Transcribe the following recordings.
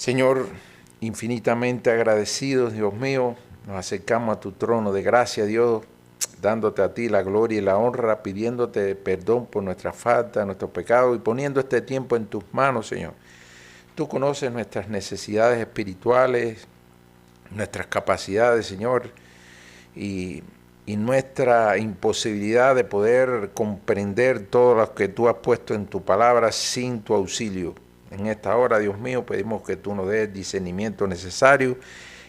Señor, infinitamente agradecidos, Dios mío, nos acercamos a tu trono de gracia, Dios, dándote a ti la gloria y la honra, pidiéndote perdón por nuestras faltas, nuestros pecados y poniendo este tiempo en tus manos, Señor. Tú conoces nuestras necesidades espirituales, nuestras capacidades, Señor, y nuestra imposibilidad de poder comprender todo lo que tú has puesto en tu palabra sin tu auxilio. En esta hora, Dios mío, pedimos que tú nos des el discernimiento necesario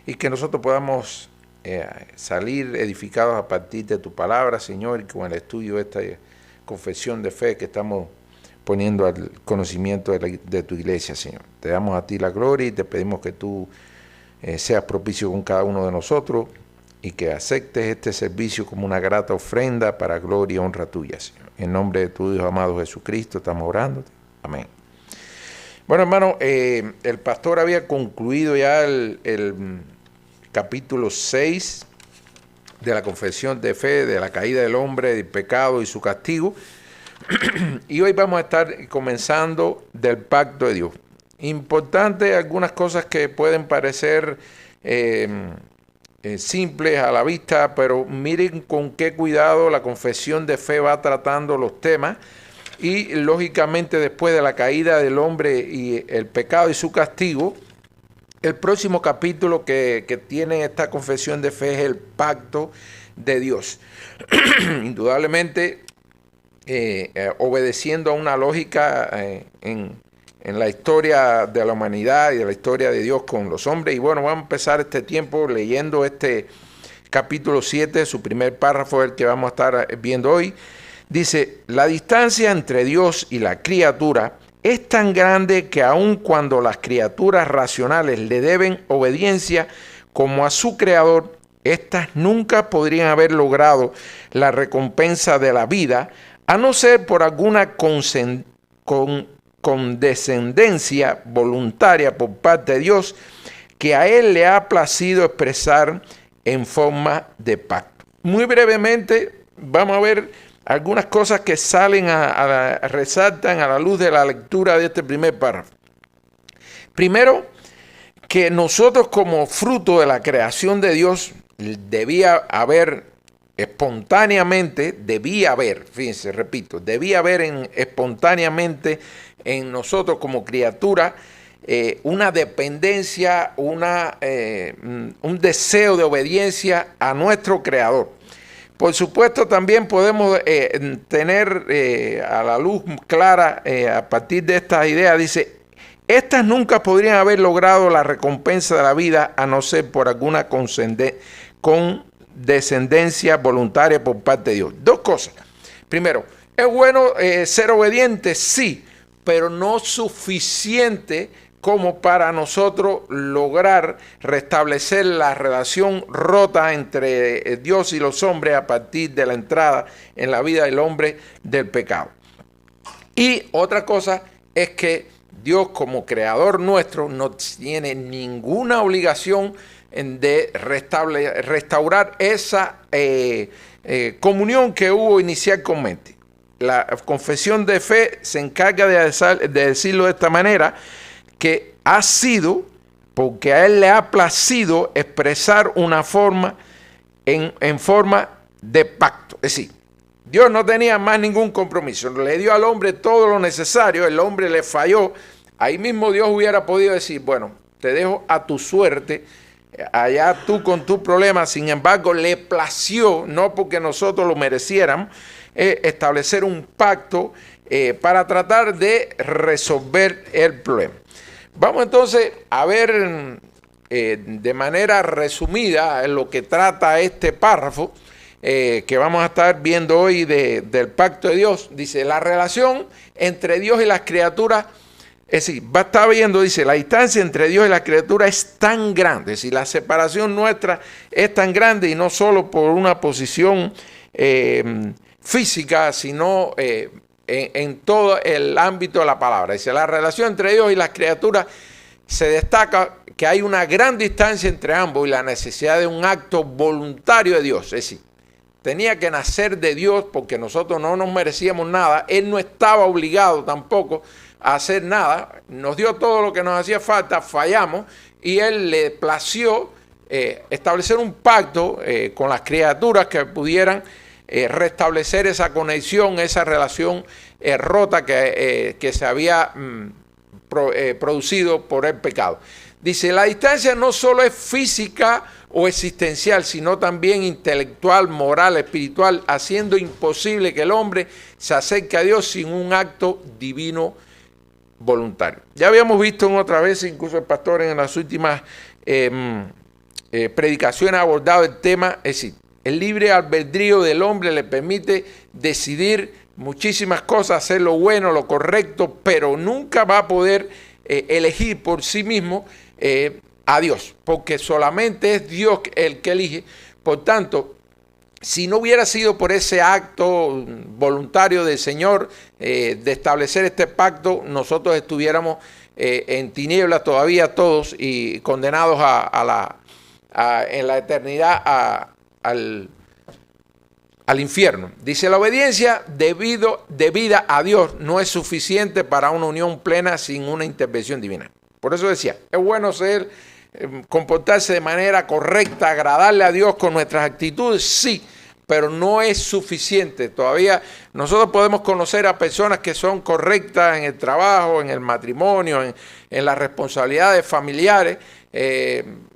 y que nosotros podamos salir edificados a partir de tu palabra, Señor, y con el estudio de esta confesión de fe que estamos poniendo al conocimiento de tu iglesia, Señor. Te damos a ti la gloria y te pedimos que tú seas propicio con cada uno de nosotros y que aceptes este servicio como una grata ofrenda para gloria y honra tuya, Señor. En nombre de tu Hijo amado Jesucristo estamos orando. Amén. Bueno, hermano, el pastor había concluido ya el capítulo 6 de la confesión de fe, de la caída del hombre, del pecado y su castigo. Y hoy vamos a estar comenzando del pacto de Dios. Importante algunas cosas que pueden parecer simples a la vista, pero miren con qué cuidado la confesión de fe va tratando los temas. Y lógicamente después de la caída del hombre y el pecado y su castigo, el próximo capítulo que tiene esta confesión de fe es el pacto de Dios. Indudablemente obedeciendo a una lógica en la historia de la humanidad y de la historia de Dios con los hombres. Y bueno, vamos a empezar este tiempo leyendo este capítulo 7, su primer párrafo, el que vamos a estar viendo hoy. Dice, la distancia entre Dios y la criatura es tan grande que aun cuando las criaturas racionales le deben obediencia como a su creador, éstas nunca podrían haber logrado la recompensa de la vida, a no ser por alguna condescendencia voluntaria por parte de Dios que a él le ha placido expresar en forma de pacto. Muy brevemente vamos a ver algunas cosas que salen resaltan a la luz de la lectura de este primer párrafo. Primero, que nosotros como fruto de la creación de Dios debía haber espontáneamente, espontáneamente en nosotros como criatura una dependencia, un deseo de obediencia a nuestro Creador. Por supuesto, también podemos tener a la luz clara a partir de estas ideas, dice, estas nunca podrían haber logrado la recompensa de la vida a no ser por alguna condescendencia voluntaria por parte de Dios. Dos cosas. Primero, es bueno ser obediente, sí, pero no suficiente como para nosotros lograr restablecer la relación rota entre Dios y los hombres a partir de la entrada en la vida del hombre del pecado. Y otra cosa es que Dios como creador nuestro no tiene ninguna obligación de restaurar esa comunión que hubo inicialmente. La confesión de fe se encarga de decirlo de esta manera, que ha sido, porque a él le ha placido expresar una forma en forma de pacto. Es decir, Dios no tenía más ningún compromiso, le dio al hombre todo lo necesario, el hombre le falló, ahí mismo Dios hubiera podido decir, bueno, te dejo a tu suerte, allá tú con tus problemas, sin embargo le plació, no porque nosotros lo mereciéramos, establecer un pacto para tratar de resolver el problema. Vamos entonces a ver de manera resumida lo que trata este párrafo que vamos a estar viendo hoy del pacto de Dios. Dice, la relación entre Dios y las criaturas, es decir, va a estar viendo, dice, la distancia entre Dios y la criatura es tan grande, es decir, la separación nuestra es tan grande y no solo por una posición física, sino en todo el ámbito de la palabra. Dice, la relación entre Dios y las criaturas se destaca que hay una gran distancia entre ambos y la necesidad de un acto voluntario de Dios. Es decir, tenía que nacer de Dios porque nosotros no nos merecíamos nada. Él no estaba obligado tampoco a hacer nada, nos dio todo lo que nos hacía falta, fallamos, y Él le plació establecer un pacto con las criaturas que pudieran restablecer esa conexión, esa relación rota que se había producido por el pecado. Dice, la distancia no solo es física o existencial, sino también intelectual, moral, espiritual, haciendo imposible que el hombre se acerque a Dios sin un acto divino voluntario. Ya habíamos visto en otra vez, incluso el pastor en las últimas predicaciones ha abordado el tema, es decir, el libre albedrío del hombre le permite decidir muchísimas cosas, hacer lo bueno, lo correcto, pero nunca va a poder elegir por sí mismo a Dios, porque solamente es Dios el que elige. Por tanto, si no hubiera sido por ese acto voluntario del Señor de establecer este pacto, nosotros estuviéramos en tinieblas todavía todos y condenados en la eternidad al infierno. Dice, la obediencia debida a Dios no es suficiente para una unión plena sin una intervención divina. Por eso decía, es bueno comportarse de manera correcta, agradarle a Dios con nuestras actitudes, sí, pero no es suficiente. Todavía nosotros podemos conocer a personas que son correctas en el trabajo, en el matrimonio, en las responsabilidades familiares,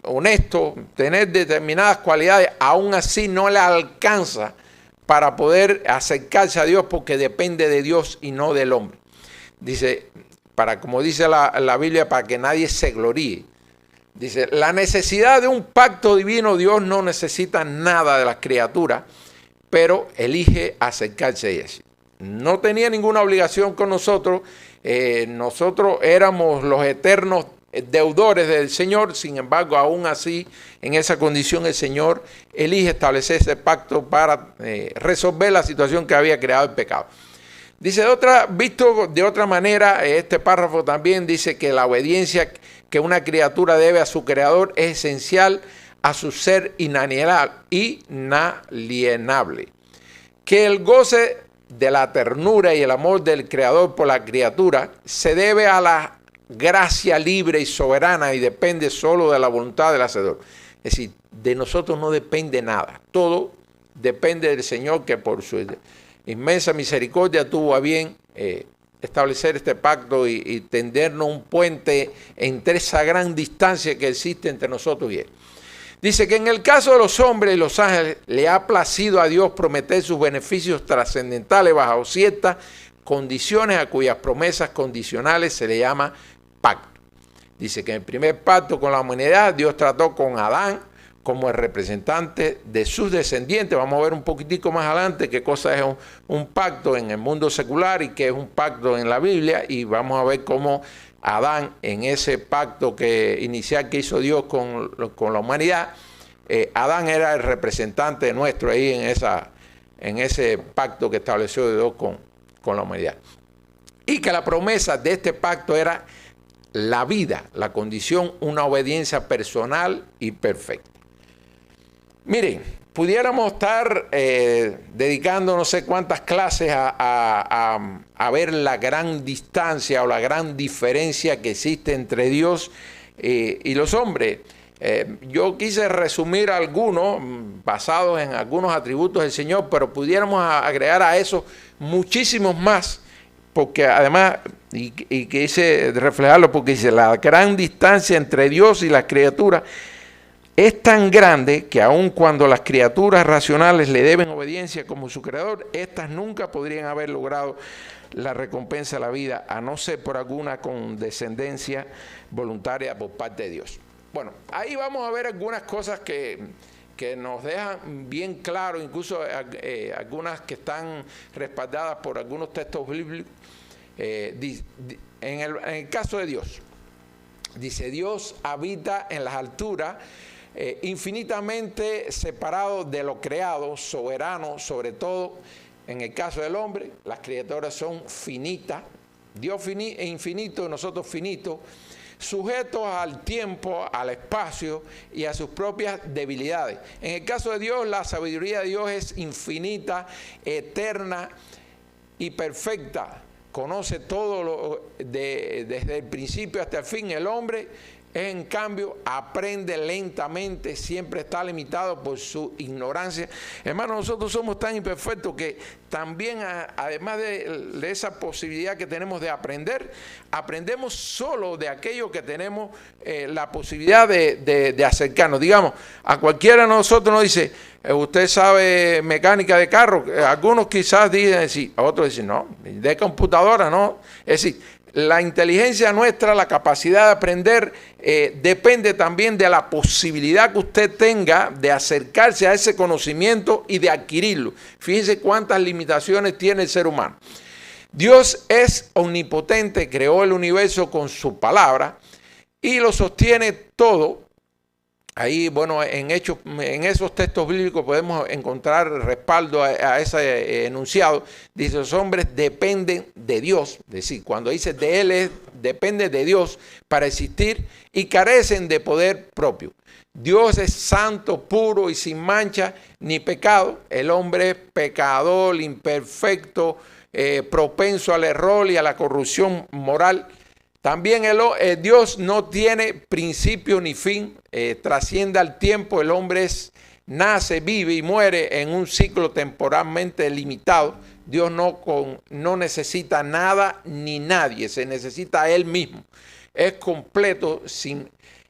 honestos, tener determinadas cualidades, aún así no le alcanza para poder acercarse a Dios porque depende de Dios y no del hombre. Dice, como dice la Biblia, para que nadie se gloríe. Dice, la necesidad de un pacto divino, Dios no necesita nada de las criaturas, pero elige acercarse a ellas. No tenía ninguna obligación con nosotros, nosotros éramos los eternos deudores del Señor, sin embargo, aún así, en esa condición el Señor elige establecer ese pacto para resolver la situación que había creado el pecado. Dice, visto de otra manera, este párrafo también dice que la obediencia que una criatura debe a su creador es esencial a su ser inalienable. Que el goce de la ternura y el amor del creador por la criatura se debe a la gracia libre y soberana y depende solo de la voluntad del Hacedor. Es decir, de nosotros no depende nada. Todo depende del Señor, que por su inmensa misericordia tuvo a bien establecer este pacto y tendernos un puente entre esa gran distancia que existe entre nosotros y Él. Dice que en el caso de los hombres y los ángeles le ha placido a Dios prometer sus beneficios trascendentales bajo ciertas condiciones a cuyas promesas condicionales se le llama pacto. Dice que en el primer pacto con la humanidad Dios trató con Adán como el representante de sus descendientes. Vamos a ver un poquitico más adelante qué cosa es un pacto en el mundo secular y qué es un pacto en la Biblia, y vamos a ver cómo Adán, en ese pacto inicial que hizo Dios con la humanidad, Adán era el representante nuestro ahí en ese pacto que estableció Dios con la humanidad. Y que la promesa de este pacto era la vida, la condición, una obediencia personal y perfecta. Miren, pudiéramos estar dedicando no sé cuántas clases a ver la gran distancia o la gran diferencia que existe entre Dios y los hombres. Yo quise resumir algunos basados en algunos atributos del Señor, pero pudiéramos agregar a eso muchísimos más, porque además, y quise reflejarlo, porque dice, la gran distancia entre Dios y las criaturas es tan grande que aun cuando las criaturas racionales le deben obediencia como su creador, estas nunca podrían haber logrado la recompensa de la vida, a no ser por alguna condescendencia voluntaria por parte de Dios. Bueno, ahí vamos a ver algunas cosas que nos dejan bien claro, incluso algunas que están respaldadas por algunos textos bíblicos. En el caso de Dios, dice, Dios habita en las alturas, infinitamente separado de lo creado, soberano sobre todo. En el caso del hombre, las criaturas son finitas, Dios es infinito, nosotros finitos, sujetos al tiempo, al espacio y a sus propias debilidades. En el caso de Dios, la sabiduría de Dios es infinita, eterna y perfecta, conoce todo desde el principio hasta el fin. El hombre, en cambio, aprende lentamente, siempre está limitado por su ignorancia. Hermano, nosotros somos tan imperfectos que también, además de esa posibilidad que tenemos de aprender, aprendemos solo de aquello que tenemos la posibilidad de acercarnos. Digamos, a cualquiera de nosotros nos dice, usted sabe mecánica de carro. Algunos quizás dicen sí, a otros dicen no, de computadora no. Es decir, la inteligencia nuestra, la capacidad de aprender, depende también de la posibilidad que usted tenga de acercarse a ese conocimiento y de adquirirlo. Fíjense cuántas limitaciones tiene el ser humano. Dios es omnipotente, creó el universo con su palabra y lo sostiene todo. Ahí, bueno, en esos textos bíblicos podemos encontrar respaldo a ese enunciado. Dice, los hombres dependen de Dios. Es decir, cuando dice de Él, depende de Dios para existir y carecen de poder propio. Dios es santo, puro y sin mancha ni pecado. El hombre es pecador, imperfecto, propenso al error y a la corrupción moral. También Dios no tiene principio ni fin, trasciende al tiempo. El hombre nace, vive y muere en un ciclo temporalmente limitado. Dios no necesita nada ni nadie, se necesita a Él mismo. Es completo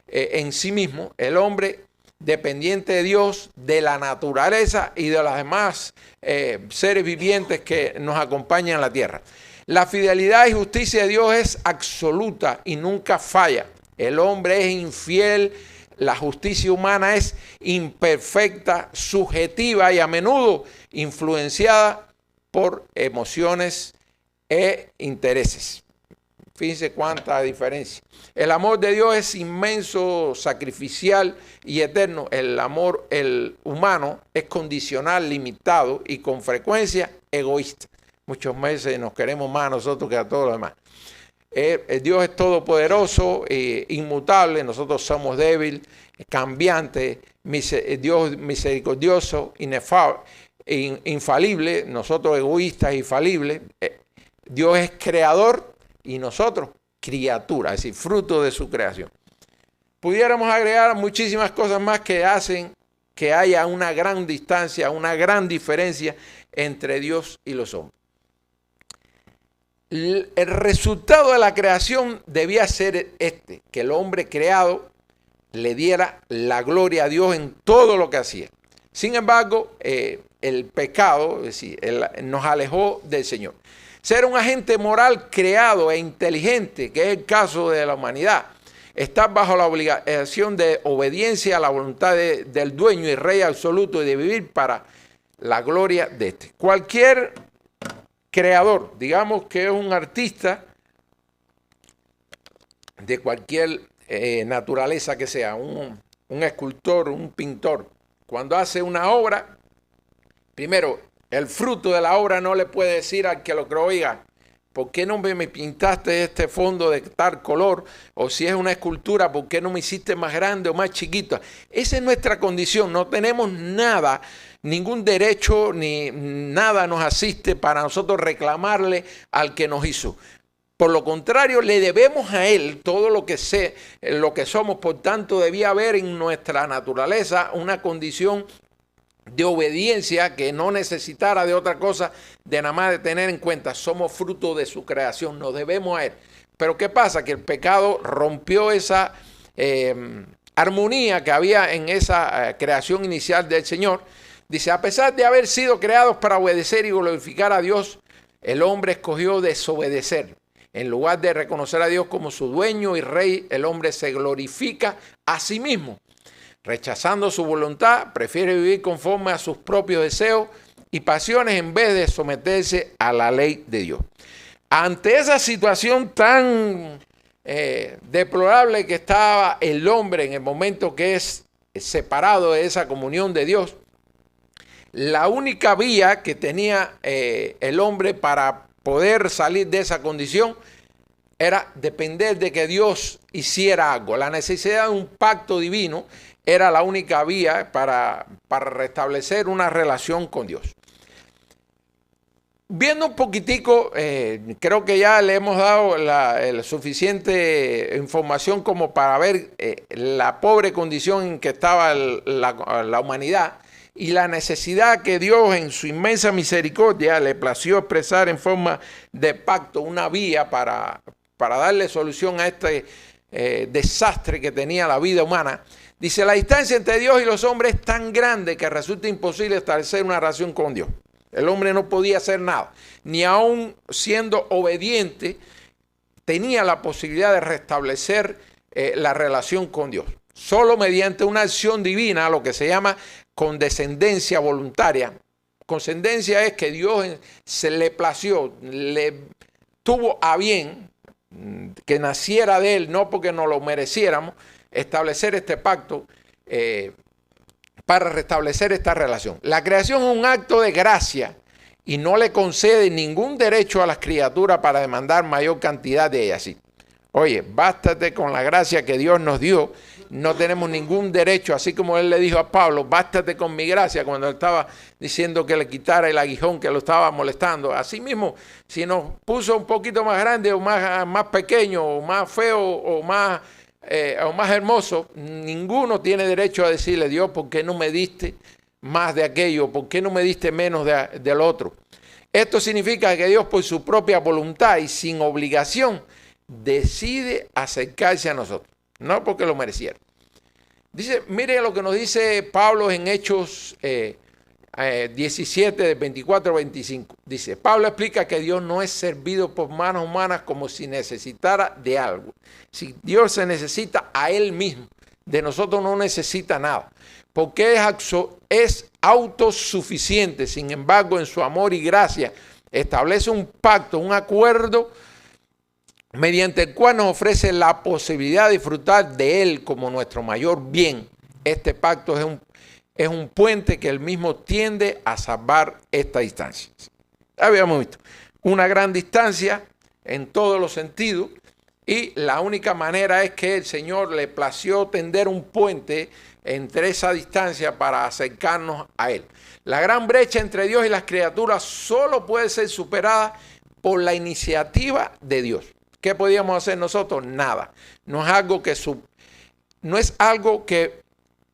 en sí mismo. El hombre dependiente de Dios, de la naturaleza y de los demás seres vivientes que nos acompañan en la tierra. La fidelidad y justicia de Dios es absoluta y nunca falla. El hombre es infiel, la justicia humana es imperfecta, subjetiva y a menudo influenciada por emociones e intereses. Fíjense cuánta diferencia. El amor de Dios es inmenso, sacrificial y eterno. El humano es condicional, limitado y con frecuencia egoísta. Muchos veces nos queremos más a nosotros que a todos los demás. Dios es todopoderoso, inmutable, nosotros somos débiles, cambiantes, Dios misericordioso, infalible, nosotros egoístas y falibles. Dios es creador y nosotros criaturas, es decir, fruto de su creación. Pudiéramos agregar muchísimas cosas más que hacen que haya una gran distancia, una gran diferencia entre Dios y los hombres. El resultado de la creación debía ser que el hombre creado le diera la gloria a Dios en todo lo que hacía. Sin embargo, el pecado, es decir, nos alejó del Señor. Ser un agente moral creado e inteligente, que es el caso de la humanidad, estar bajo la obligación de obediencia a la voluntad del dueño y rey absoluto y de vivir para la gloria de este. Cualquier creador, digamos que es un artista de cualquier naturaleza que sea, un escultor, un pintor, cuando hace una obra, primero, el fruto de la obra no le puede decir al que lo creó, oiga, ¿por qué no me pintaste este fondo de tal color? O si es una escultura, ¿por qué no me hiciste más grande o más chiquita? Esa es nuestra condición, no tenemos nada, ningún derecho ni nada nos asiste para nosotros reclamarle al que nos hizo. Por lo contrario, le debemos a Él todo lo que somos. Por tanto, debía haber en nuestra naturaleza una condición de obediencia que no necesitara de otra cosa, de nada más de tener en cuenta, somos fruto de su creación, nos debemos a Él. Pero ¿qué pasa? Que el pecado rompió esa armonía que había en esa creación inicial del Señor. Dice, a pesar de haber sido creados para obedecer y glorificar a Dios, el hombre escogió desobedecer. En lugar de reconocer a Dios como su dueño y rey, el hombre se glorifica a sí mismo. Rechazando su voluntad, prefiere vivir conforme a sus propios deseos y pasiones en vez de someterse a la ley de Dios. Ante esa situación tan deplorable que estaba el hombre en el momento que es separado de esa comunión de Dios, la única vía que tenía el hombre para poder salir de esa condición era depender de que Dios hiciera algo. La necesidad de un pacto divino era la única vía para restablecer una relación con Dios. Viendo un poquitico, creo que ya le hemos dado la suficiente información como para ver la pobre condición en que estaba la humanidad y la necesidad que Dios en su inmensa misericordia le plació expresar en forma de pacto una vía para darle solución a este desastre que tenía la vida humana. Dice, la distancia entre Dios y los hombres es tan grande que resulta imposible establecer una relación con Dios. El hombre no podía hacer nada, ni aún siendo obediente, tenía la posibilidad de restablecer la relación con Dios. Solo mediante una acción divina, lo que se llama condescendencia voluntaria. Condescendencia es que Dios se le plació, le tuvo a bien que naciera de él, no porque no lo mereciéramos, establecer este pacto para restablecer esta relación. La creación es un acto de gracia y no le concede ningún derecho a las criaturas para demandar mayor cantidad de ellas. Sí. Oye, bástate con la gracia que Dios nos dio. No tenemos ningún derecho, así como él le dijo a Pablo, bástate con mi gracia, cuando él estaba diciendo que le quitara el aguijón que lo estaba molestando. Así mismo, si nos puso un poquito más grande o más pequeño o más feo o más hermoso, ninguno tiene derecho a decirle, Dios, ¿por qué no me diste más de aquello? ¿Por qué no me diste menos del otro? Esto significa que Dios, por su propia voluntad y sin obligación, decide acercarse a nosotros, no porque lo mereciera. Dice, mire lo que nos dice Pablo en Hechos 17, de 24 a 25. Dice, Pablo explica que Dios no es servido por manos humanas como si necesitara de algo. Si Dios se necesita a Él mismo, de nosotros no necesita nada, porque es autosuficiente. Sin embargo, en su amor y gracia, establece un pacto, un acuerdo, mediante el cual nos ofrece la posibilidad de disfrutar de Él como nuestro mayor bien. Este pacto es un puente que él mismo tiende a salvar esta distancia. Habíamos visto una gran distancia en todos los sentidos y la única manera es que el Señor le plació tender un puente entre esa distancia para acercarnos a Él. La gran brecha entre Dios y las criaturas solo puede ser superada por la iniciativa de Dios. ¿Qué podíamos hacer nosotros? Nada. No es algo que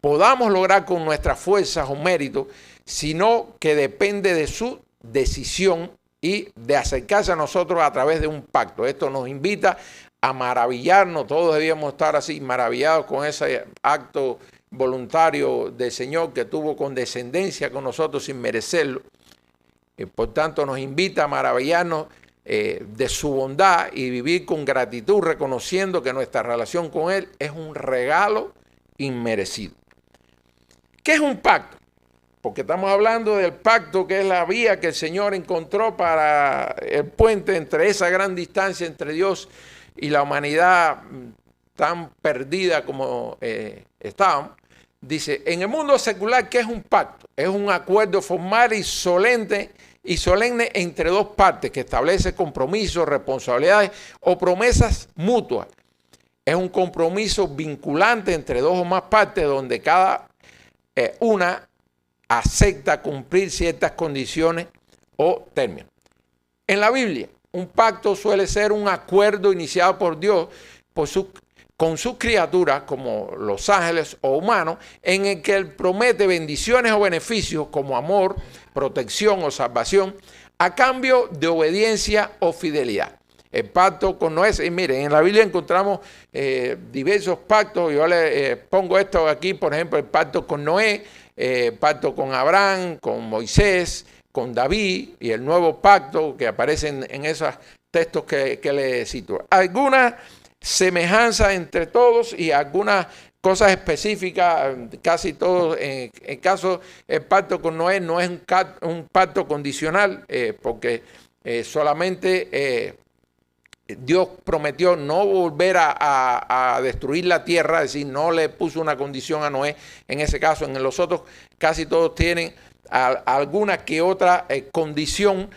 podamos lograr con nuestras fuerzas o méritos, sino que depende de su decisión y de acercarse a nosotros a través de un pacto. Esto nos invita a maravillarnos, todos debíamos estar así maravillados con ese acto voluntario del Señor que tuvo condescendencia con nosotros sin merecerlo. Por tanto, nos invita a maravillarnos de su bondad y vivir con gratitud, reconociendo que nuestra relación con Él es un regalo inmerecido. ¿Qué es un pacto? Porque estamos hablando del pacto, que es la vía que el Señor encontró para el puente entre esa gran distancia entre Dios y la humanidad tan perdida como estábamos. Dice, en el mundo secular, ¿qué es un pacto? Es un acuerdo formal y solemne entre dos partes que establece compromisos, responsabilidades o promesas mutuas. Es un compromiso vinculante entre dos o más partes donde cada una acepta cumplir ciertas condiciones o términos. En la Biblia, un pacto suele ser un acuerdo iniciado por Dios con sus criaturas, como los ángeles o humanos, en el que Él promete bendiciones o beneficios como amor, protección o salvación, a cambio de obediencia o fidelidad. El pacto con Noé, y miren, en la Biblia encontramos diversos pactos. Yo le pongo esto aquí, por ejemplo, el pacto con Noé, pacto con Abraham, con Moisés, con David, y el nuevo pacto que aparecen en esos textos que le cito. Algunas semejanzas entre todos y algunas cosas específicas, casi todos. En el caso del pacto con Noé no es un pacto condicional, porque solamente Dios prometió no volver a destruir la tierra, es decir, no le puso una condición a Noé en ese caso. En los otros casi todos tienen alguna que otra condición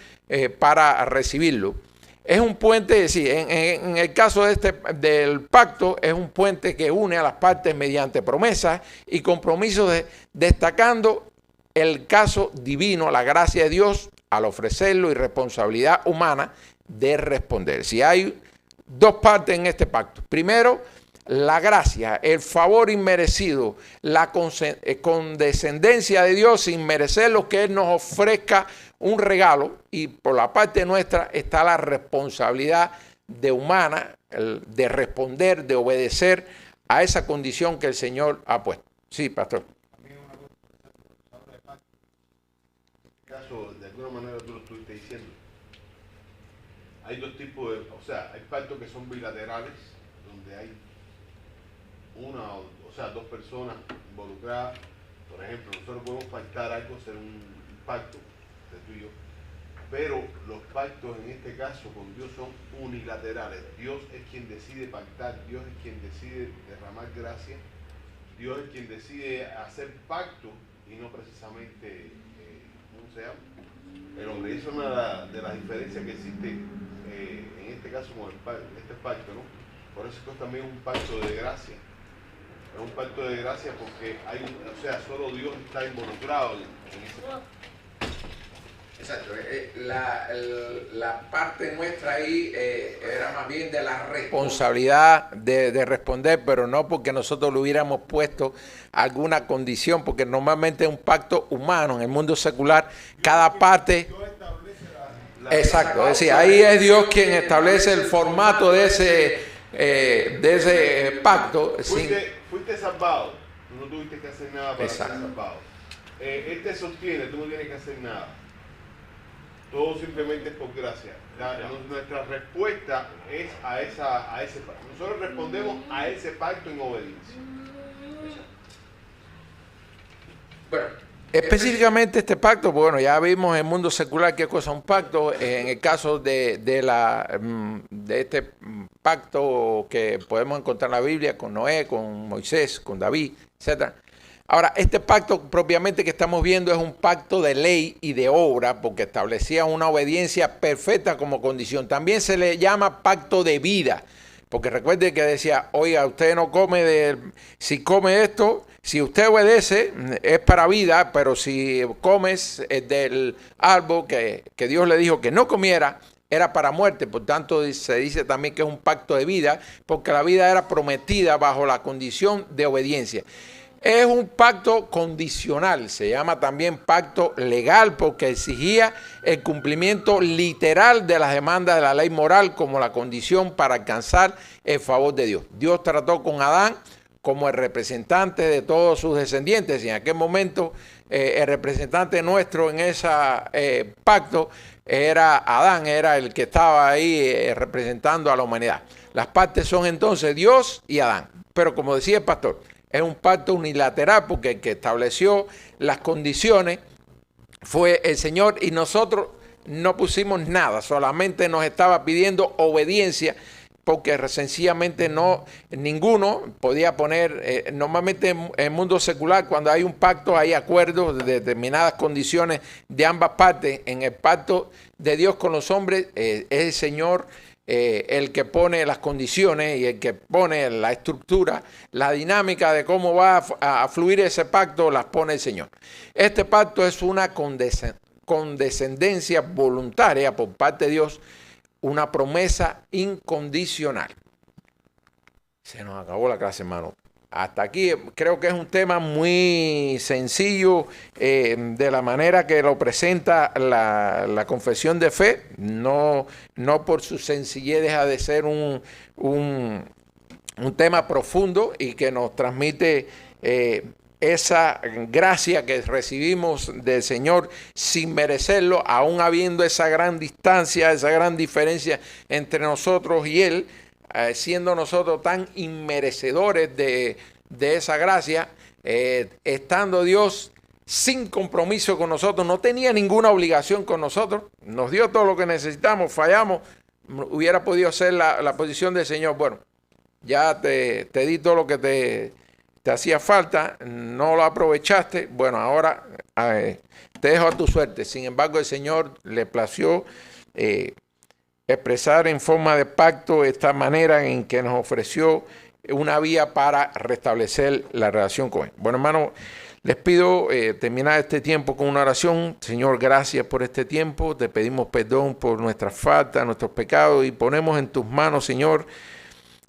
para recibirlo. Es un puente, es decir, en el caso del pacto, es un puente que une a las partes mediante promesas y compromisos, destacando el caso divino, la gracia de Dios al ofrecerlo y responsabilidad humana de responder. Si hay dos partes en este pacto. Primero, la gracia, el favor inmerecido, la condescendencia de Dios sin merecer lo que Él nos ofrezca un regalo, y por la parte nuestra está la responsabilidad de humana, de responder, de obedecer a esa condición que el Señor ha puesto. Sí, pastor. Caso, de alguna manera tú lo estuviste diciendo. Hay dos tipos de, o sea, hay pactos que son bilaterales, donde hay dos personas involucradas. Por ejemplo, nosotros podemos pactar algo, hacer un pacto de tú y yo, pero los pactos en este caso con Dios son unilaterales. Dios es quien decide pactar, Dios es quien decide derramar gracia, Dios es quien decide hacer pacto y no precisamente, ¿cómo se llama? El hombre. Eso es una de las diferencias que existe en este caso con este pacto, ¿no? Por eso esto también es un pacto de gracia. Es un pacto de gracia porque solo Dios está involucrado en ese pacto. Exacto. La parte nuestra ahí era más bien de la responsabilidad de responder, pero no porque nosotros le hubiéramos puesto alguna condición, porque normalmente es un pacto humano. En el mundo secular, cada parte... Exacto, es decir, ahí es Dios quien establece el formato de ese pacto. Fuiste salvado, tú no tuviste que hacer nada para ser salvado. Él te sostiene, tú no tienes que hacer nada. Todo simplemente es por gracia. Nuestra respuesta es a ese pacto. Nosotros respondemos a ese pacto en obediencia. Bueno, específicamente este pacto, bueno, ya vimos en el mundo secular qué cosa es un pacto. En el caso de este pacto que podemos encontrar en la Biblia con Noé, con Moisés, con David, etcétera. Ahora, este pacto propiamente que estamos viendo es un pacto de ley y de obra, porque establecía una obediencia perfecta como condición. También se le llama pacto de vida, porque recuerde que decía, oiga, usted no come si come esto, si usted obedece es para vida, pero si comes del árbol que Dios le dijo que no comiera, era para muerte. Por tanto, se dice también que es un pacto de vida, porque la vida era prometida bajo la condición de obediencia. Es un pacto condicional, se llama también pacto legal porque exigía el cumplimiento literal de las demandas de la ley moral como la condición para alcanzar el favor de Dios. Dios trató con Adán como el representante de todos sus descendientes y en aquel momento el representante nuestro en ese pacto era Adán, era el que estaba ahí representando a la humanidad. Las partes son entonces Dios y Adán, pero como decía el pastor, es un pacto unilateral porque el que estableció las condiciones fue el Señor y nosotros no pusimos nada, solamente nos estaba pidiendo obediencia porque sencillamente ninguno podía poner, normalmente en el mundo secular cuando hay un pacto hay acuerdos de determinadas condiciones de ambas partes. En el pacto de Dios con los hombres es el Señor el que pone las condiciones y el que pone la estructura, la dinámica de cómo va a fluir ese pacto, las pone el Señor. Este pacto es una condescendencia voluntaria por parte de Dios, una promesa incondicional. Se nos acabó la clase, hermano. Hasta aquí creo que es un tema muy sencillo de la manera que lo presenta la confesión de fe. No por su sencillez deja de ser un tema profundo y que nos transmite esa gracia que recibimos del Señor sin merecerlo, aún habiendo esa gran distancia, esa gran diferencia entre nosotros y Él. Siendo nosotros tan inmerecedores de esa gracia, estando Dios sin compromiso con nosotros, no tenía ninguna obligación con nosotros, nos dio todo lo que necesitamos, fallamos, hubiera podido ser la posición del Señor, bueno, ya te di todo lo que te hacía falta, no lo aprovechaste, bueno, ahora te dejo a tu suerte. Sin embargo, el Señor le plació expresar en forma de pacto esta manera en que nos ofreció una vía para restablecer la relación con Él. Bueno, hermano, Les pido terminar este tiempo con una oración. Señor, gracias por este tiempo. Te pedimos perdón por nuestras faltas, nuestros pecados y ponemos en tus manos, Señor,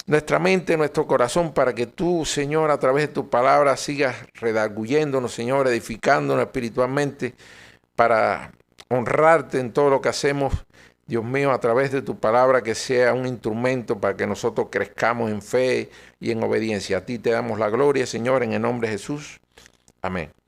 nuestra mente, nuestro corazón, para que tú, Señor, a través de tu palabra sigas redarguyéndonos, Señor, edificándonos espiritualmente para honrarte en todo lo que hacemos. Dios mío, a través de tu palabra, que sea un instrumento para que nosotros crezcamos en fe y en obediencia. A ti te damos la gloria, Señor, en el nombre de Jesús. Amén.